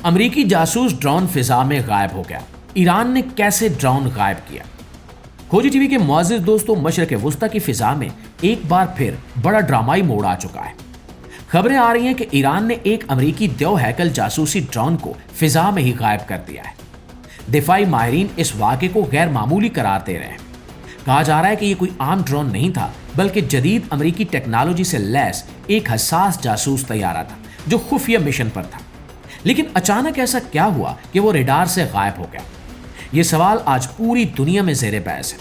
امریکی جاسوس ڈرون فضا میں غائب ہو گیا۔ ایران نے کیسے ڈرون غائب کیا؟ کھوجی ٹی وی کے معزز دوستوں، مشرق وسطی کی فضا میں ایک بار پھر بڑا ڈرامائی موڑ آ چکا ہے۔ خبریں آ رہی ہیں کہ ایران نے ایک امریکی دیو ہیکل جاسوسی ڈرون کو فضا میں ہی غائب کر دیا ہے۔ دفاعی ماہرین اس واقعے کو غیر معمولی قرار دے رہے ہیں۔ کہا جا رہا ہے کہ یہ کوئی عام ڈرون نہیں تھا، بلکہ جدید امریکی ٹیکنالوجی سے لیس ایک حساس جاسوس طیارہ تھا جو خفیہ مشن پر تھا۔ لیکن اچانک ایسا کیا ہوا کہ وہ ریڈار سے غائب ہو گیا؟ یہ سوال آج پوری دنیا میں زیر بحث ہے۔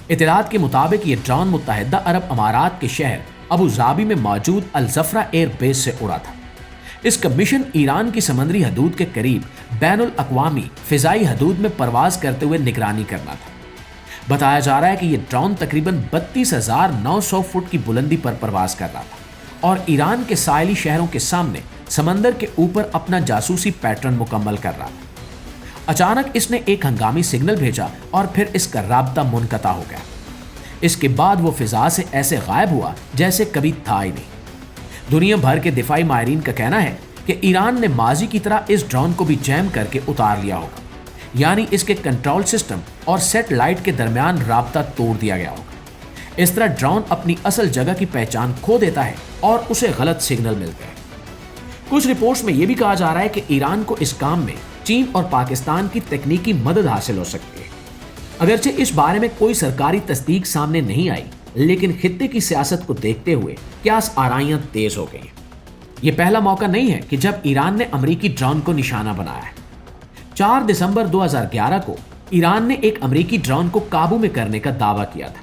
اطلاعات کے مطابق یہ ڈرون متحدہ عرب امارات کے شہر ابو ظبی میں موجود الزفرہ ایئر بیس سے اڑا تھا۔ اس کا مشن ایران کی سمندری حدود کے قریب بین الاقوامی فضائی حدود میں پرواز کرتے ہوئے نگرانی کرنا تھا۔ بتایا جا رہا ہے کہ یہ ڈرون تقریباً 32,900 فٹ کی بلندی پر پرواز کر رہا تھا اور ایران کے ساحلی شہروں کے سامنے سمندر کے اوپر اپنا جاسوسی پیٹرن مکمل کر رہا تھا۔ اچانک اس نے ایک ہنگامی سگنل بھیجا اور پھر اس کا رابطہ منقطع ہو گیا۔ اس کے بعد وہ فضا سے ایسے غائب ہوا جیسے کبھی تھا ہی نہیں۔ دنیا بھر کے دفاعی ماہرین کا کہنا ہے کہ ایران نے ماضی کی طرح اس ڈرون کو بھی جیم کر کے اتار لیا ہوگا، یعنی اس کے کنٹرول سسٹم اور سیٹلائٹ کے درمیان رابطہ توڑ دیا گیا ہوگا۔ اس طرح ڈرون اپنی اصل جگہ کی پہچان کھو دیتا ہے اور اسے غلط سگنل ملتے ہیں۔ کچھ رپورٹس میں یہ بھی کہا جا رہا ہے کہ ایران کو اس کام میں چین اور پاکستان کی تکنیکی مدد حاصل ہو سکتی ہے۔ اگرچہ اس بارے میں کوئی سرکاری تصدیق سامنے نہیں آئی، لیکن خطے کی سیاست کو دیکھتے ہوئے قیاس آرائیاں تیز ہو گئی۔ یہ پہلا موقع نہیں ہے کہ جب ایران نے امریکی ڈرون کو نشانہ بنایا ہے۔ 4 دسمبر 2011 کو ایران نے ایک امریکی ڈرون کو قابو میں کرنے کا دعویٰ کیا تھا۔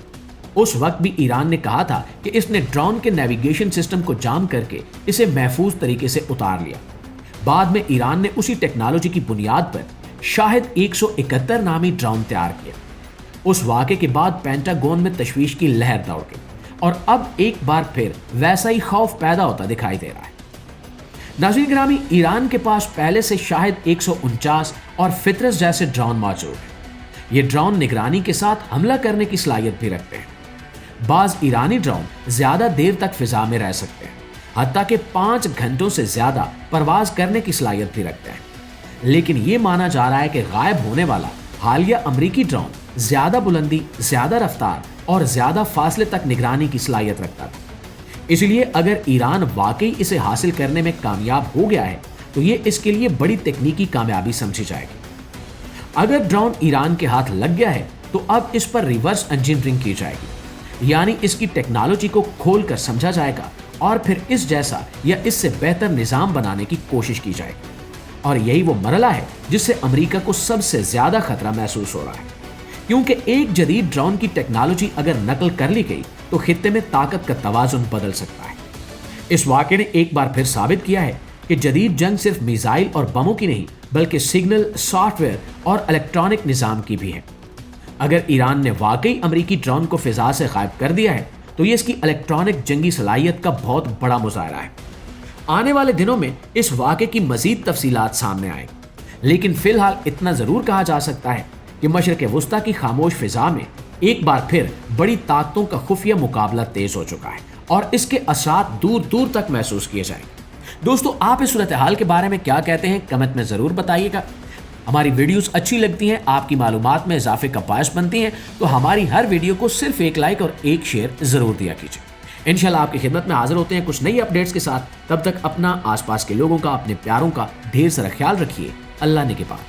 اس وقت بھی ایران نے کہا تھا کہ اس نے ڈرون کے نیویگیشن سسٹم کو جام کر کے اسے محفوظ طریقے سے اتار لیا۔ بعد میں ایران نے اسی ٹیکنالوجی کی بنیاد پر شاہد 171 نامی ڈرون تیار کیا۔ اس واقعے کے بعد پینٹاگون میں تشویش کی لہر دوڑ گئی اور اب ایک بار پھر ویسا ہی خوف پیدا ہوتا دکھائی دے رہا ہے۔ ناظرین گرامی، ایران کے پاس پہلے سے شاہد 149 اور فطرس جیسے ڈرون موجود ہیں۔ یہ ڈرون نگرانی کے ساتھ حملہ کرنے کی صلاحیت بھی رکھتے ہیں۔ بعض ایرانی ڈرون زیادہ دیر تک فضا میں رہ سکتے ہیں، حتیٰ کہ 5 گھنٹوں سے زیادہ پرواز کرنے کی صلاحیت بھی رکھتے ہیں۔ لیکن یہ مانا جا رہا ہے کہ غائب ہونے والا حالیہ امریکی ڈرون زیادہ بلندی، زیادہ رفتار اور زیادہ فاصلے تک نگرانی کی صلاحیت رکھتا تھا۔ اس لیے اگر ایران واقعی اسے حاصل کرنے میں کامیاب ہو گیا ہے تو یہ اس کے لیے بڑی تکنیکی کامیابی سمجھی جائے گی۔ اگر ڈرون ایران کے ہاتھ لگ گیا ہے تو اب اس پر ریورس انجینئرنگ کی جائے گی، یعنی اس کی ٹیکنالوجی کو کھول کر سمجھا جائے گا اور پھر اس جیسا یا اس سے بہتر نظام بنانے کی کوشش کی جائے گی۔ اور یہی وہ مرحلہ ہے جس سے امریکہ کو سب سے زیادہ خطرہ محسوس ہو رہا ہے، کیونکہ ایک جدید ڈرون کی ٹیکنالوجی اگر نقل کر لی گئی تو خطے میں طاقت کا توازن بدل سکتا ہے۔ اس واقعے نے ایک بار پھر ثابت کیا ہے کہ جدید جنگ صرف میزائل اور بموں کی نہیں، بلکہ سگنل، سافٹ ویئر اور الیکٹرانک نظام کی بھی ہے۔ اگر ایران نے واقعی امریکی ڈرون کو فضا سے غائب کر دیا ہے تو یہ اس کی الیکٹرانک جنگی صلاحیت کا بہت بڑا مظاہرہ ہے۔ آنے والے دنوں میں اس واقعے کی مزید تفصیلات سامنے آئیں، لیکن فی الحال اتنا ضرور کہا جا سکتا ہے کہ مشرق وسطی کی خاموش فضا میں ایک بار پھر بڑی طاقتوں کا خفیہ مقابلہ تیز ہو چکا ہے اور اس کے اثرات دور دور تک محسوس کیے جائیں گے۔ دوستو، آپ اس صورتحال کے بارے میں کیا کہتے ہیں؟ کمنٹ میں ضرور بتائیے گا۔ ہماری ویڈیوز اچھی لگتی ہیں، آپ کی معلومات میں اضافے کا باعث بنتی ہیں، تو ہماری ہر ویڈیو کو صرف ایک لائک اور ایک شیئر ضرور دیا کیجیے۔ انشاءاللہ آپ کی خدمت میں حاضر ہوتے ہیں کچھ نئی اپڈیٹس کے ساتھ۔ تب تک اپنا، آس پاس کے لوگوں کا، اپنے پیاروں کا ڈھیر سارا خیال رکھیے۔ اللہ نگہبان۔